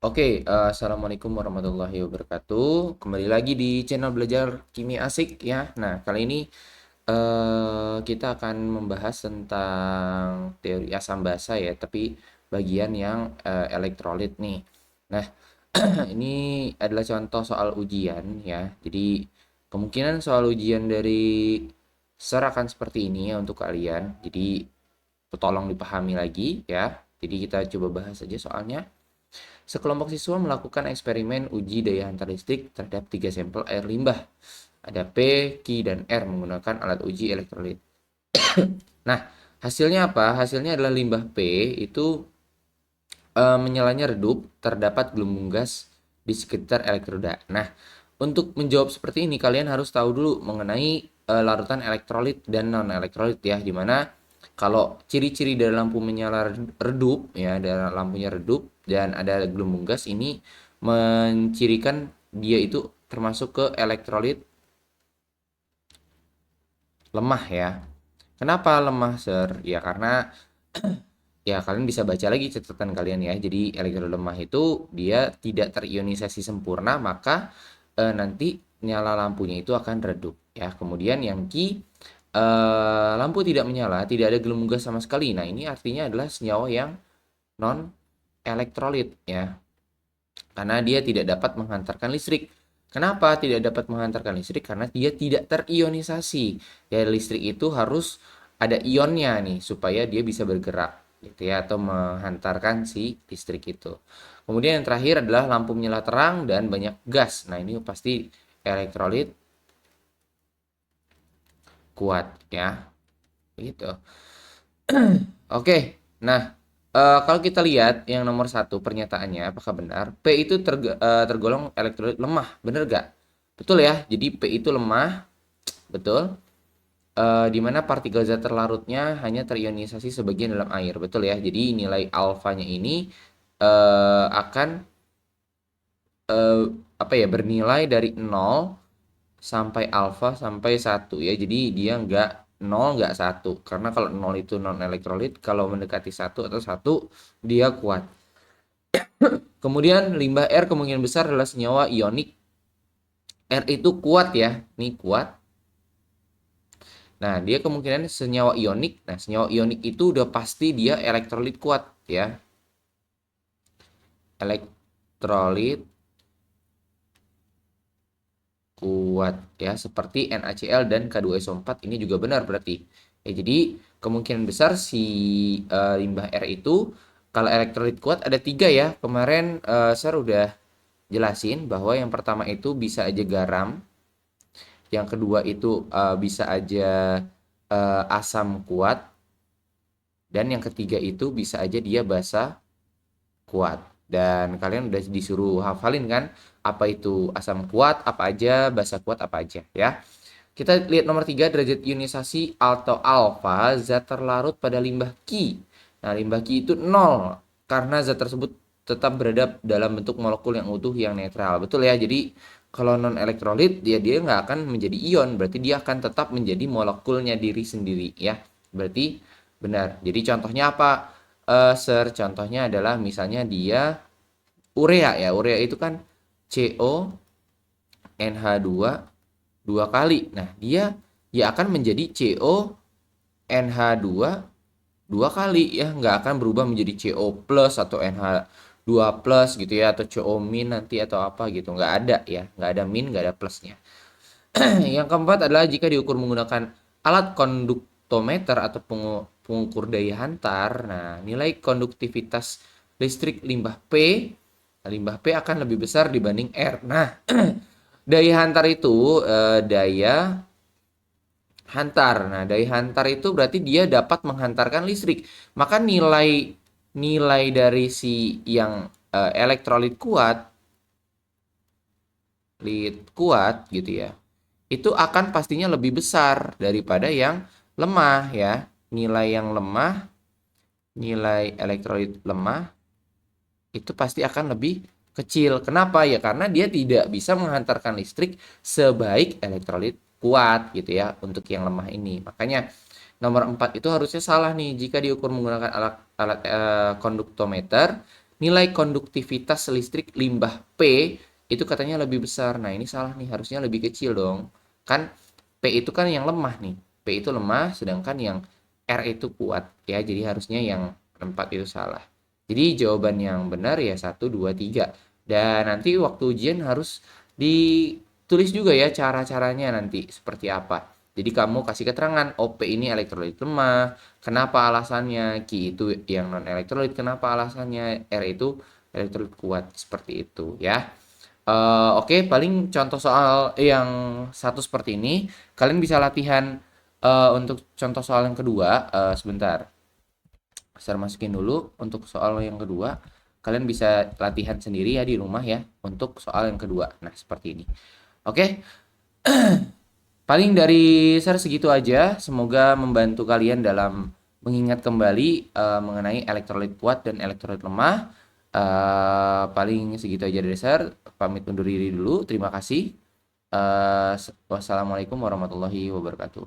Assalamualaikum warahmatullahi wabarakatuh. Kembali lagi di channel Belajar Kimia Asik ya. Nah, kali ini kita akan membahas tentang teori asam basa ya, tapi bagian yang elektrolit nih. Nah, ini adalah contoh soal ujian ya. Jadi, kemungkinan soal ujian dari SER akan seperti ini ya untuk kalian. Jadi, tolong dipahami lagi ya. Jadi, kita coba bahas aja soalnya. Sekelompok siswa melakukan eksperimen uji daya hantar listrik terhadap 3 sampel air limbah. Ada P, Q, dan R menggunakan alat uji elektrolit. Nah, hasilnya apa? Hasilnya adalah limbah P itu menyalanya redup, terdapat gelombang gas di sekitar elektroda. Nah, untuk menjawab seperti ini kalian harus tahu dulu mengenai larutan elektrolit dan non elektrolit ya, dimana kalau ciri-ciri dari lampu menyala redup ya, dari lampunya redup dan ada gelombang gas ini mencirikan dia itu termasuk ke elektrolit lemah ya. Kenapa lemah, Sir? Ya karena ya kalian bisa baca lagi catatan kalian ya. Jadi elektrolit lemah itu dia tidak terionisasi sempurna, maka nanti nyala lampunya itu akan redup ya. Kemudian yang Ki, lampu tidak menyala, tidak ada gelembung gas sama sekali. Nah, ini artinya adalah senyawa yang non elektrolit ya. Karena dia tidak dapat menghantarkan listrik. Kenapa tidak dapat menghantarkan listrik? Karena dia tidak terionisasi. Ya, listrik itu harus ada ionnya nih supaya dia bisa bergerak gitu ya, atau menghantarkan si listrik itu. Kemudian yang terakhir adalah lampu menyala terang dan banyak gas. Nah, ini pasti elektrolit kuat ya. Gitu. Oke. Nah, kalau kita lihat yang nomor satu pernyataannya, apakah benar? P itu tergolong elektrolit lemah, benar gak? Betul ya, jadi P itu lemah, betul. Di mana partikel zat terlarutnya hanya terionisasi sebagian dalam air, betul ya. Jadi nilai alfanya ini akan eh, apa ya, bernilai dari 0 sampai alfa sampai 1 ya. Jadi dia nggak 0 nggak 1. Karena kalau 0 itu non elektrolit, kalau mendekati 1 atau 1 dia kuat. Kemudian limbah R kemungkinan besar adalah senyawa ionik. R itu kuat ya, ini kuat. Nah, dia kemungkinan senyawa ionik. Nah, senyawa ionik itu udah pasti dia elektrolit kuat ya. Elektrolit kuat ya, seperti NaCl dan K2SO4 ini juga benar berarti. Ya, jadi kemungkinan besar si limbah R itu kalau elektrolit kuat ada 3 ya. Kemarin saya udah jelasin bahwa yang pertama itu bisa aja garam, yang kedua itu bisa aja asam kuat, dan yang ketiga itu bisa aja dia basa kuat. Dan kalian udah disuruh hafalin kan apa itu asam kuat, apa aja, basa kuat apa aja ya. Kita lihat nomor 3, derajat ionisasi atau alfa zat terlarut pada limbah Ki. Nah, limbah Ki itu 0 karena zat tersebut tetap berada dalam bentuk molekul yang utuh yang netral. Betul ya? Jadi kalau non elektrolit dia nggak akan menjadi ion, berarti dia akan tetap menjadi molekulnya diri sendiri ya. Berarti benar. Jadi contohnya apa? Contohnya adalah misalnya dia urea ya. Urea itu kan CO NH2 dua kali. Nah, dia ya akan menjadi CONH2 dua kali ya, nggak akan berubah menjadi CO plus atau NH2 plus gitu ya, atau CO min nanti atau apa gitu, nggak ada ya, nggak ada min, nggak ada plusnya. Yang keempat adalah jika diukur menggunakan alat konduktometer atau pengukur daya hantar. Nah, nilai konduktivitas listrik limbah P akan lebih besar dibanding R. Nah, daya hantar itu daya hantar. Nah, daya hantar itu berarti dia dapat menghantarkan listrik. Maka nilai nilai dari si yang elektrolit kuat, gitu ya. Itu akan pastinya lebih besar daripada yang lemah ya. Nilai yang lemah, nilai elektrolit lemah itu pasti akan lebih kecil. Kenapa? Ya karena dia tidak bisa menghantarkan listrik sebaik elektrolit kuat gitu ya untuk yang lemah ini. Makanya nomor 4 itu harusnya salah nih jika diukur menggunakan alat konduktometer. nilai konduktivitas listrik limbah P itu katanya lebih besar. Nah, ini salah nih, harusnya lebih kecil dong. Kan P itu kan yang lemah nih. P itu lemah, sedangkan yang R itu kuat ya. Jadi harusnya yang 4 itu salah. Jadi jawaban yang benar ya 1, 2, 3. Dan nanti waktu ujian harus ditulis juga ya cara-caranya nanti seperti apa. Jadi kamu kasih keterangan, OP ini elektrolit lemah, kenapa alasannya, Q itu yang non elektrolit, kenapa alasannya, R itu elektrolit kuat, seperti itu ya. Oke, paling contoh soal yang satu seperti ini, kalian bisa latihan untuk contoh soal yang kedua. Sebentar, saya masukin dulu untuk soal yang kedua. Kalian bisa latihan sendiri ya di rumah ya untuk soal yang kedua. Nah, seperti ini. Oke, paling dari saya segitu aja. Semoga membantu kalian dalam mengingat kembali mengenai elektrolit kuat dan elektrolit lemah. Paling segitu aja dari saya. Pamit undur diri dulu. Terima kasih. Wassalamualaikum warahmatullahi wabarakatuh.